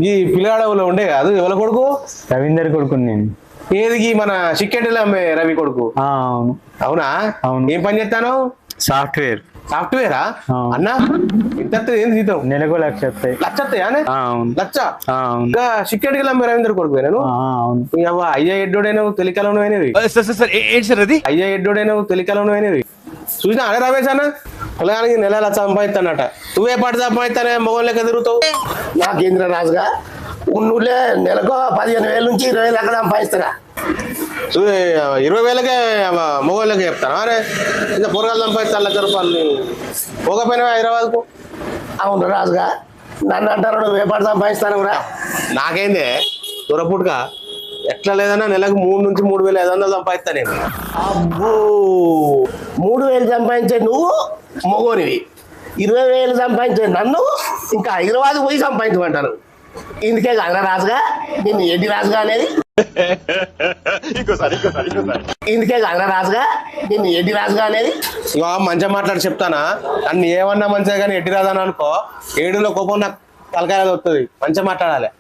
ఈ పిల్లగాడవులో ఉండే కాదు ఎవరి కొడుకు? రవీందర్ కొడుకుని నేను. ఏది మన చిక్కెండిలో అమ్మే రవి కొడుకు? అవును. అవునా? అవును. ఏం పని చేస్తాను? సాఫ్ట్వేర్. సాఫ్ట్వేరా అన్నా? ఇంత ఏం జీతం? నెలకు 1,00,000 వస్తాయి. లక్ష వస్తాయానే? అవును. లక్ష? అవును. ఇంకా చిక్కెండిలో అమ్మే రవీందర్ కొడుకు నేను. అవును. అయ్యా ఎడ్డోడైన తెలికాలంలో అయినవి. అయ్యా ఎడ్డోడైన తెలికాలంలో అయినవి చూసినా అనే రమేష్ అన్న పొలానికి నెల లక్ష సంపాదిస్తానట. నువ్వే పాటు సంపాదిస్తానే మొగం లెక్క తిరుగుతావు. నాకేంద్ర రాజుగా ఉన్నూళ్ళే నెలకు 15,000 నుంచి 20,000 ఎక్కడ సంపాదిస్తారా? 20,000కే మొగోళ్ళకి చెప్తాను. అరే ఇంకా పొరగాలు సంపాదిస్తాను 1,00,000 రూపాయలు. పోకపోయినా హైదరాబాద్కు. అవును రాజుగా, నన్ను అంటారు నువ్వు ఏ పాటు సంపాదిస్తాను రా? నాకేందే దొరపుట్టుగా ఎట్లా లేదన్నా నెలకు 3,000 నుంచి 3,500 సంపాదిస్తా నేను. అబ్బో, 3,000 సంపాదించే నువ్వు మొగోనివి, 20,000 సంపాదించే నన్ను ఇంకా హైదరాబాద్ పోయి సంపాదించమంటారు. ఇందుకే కాదురా రాజుగా నిన్ను ఎడ్డి రాజుగా అనేది. ఇందుకే కాదురా రాజుగా నిన్ను ఎడ్డి రాజుగా అనేది. ఇక మంచిగా మాట్లాడి చెప్తానా? నన్ను ఏమన్నా మంచిగా కానీ ఎడ్డి రాదని అనుకో, ఏడులో కోపం నాకు తలకాయ వస్తుంది. మంచిగా మాట్లాడాలి.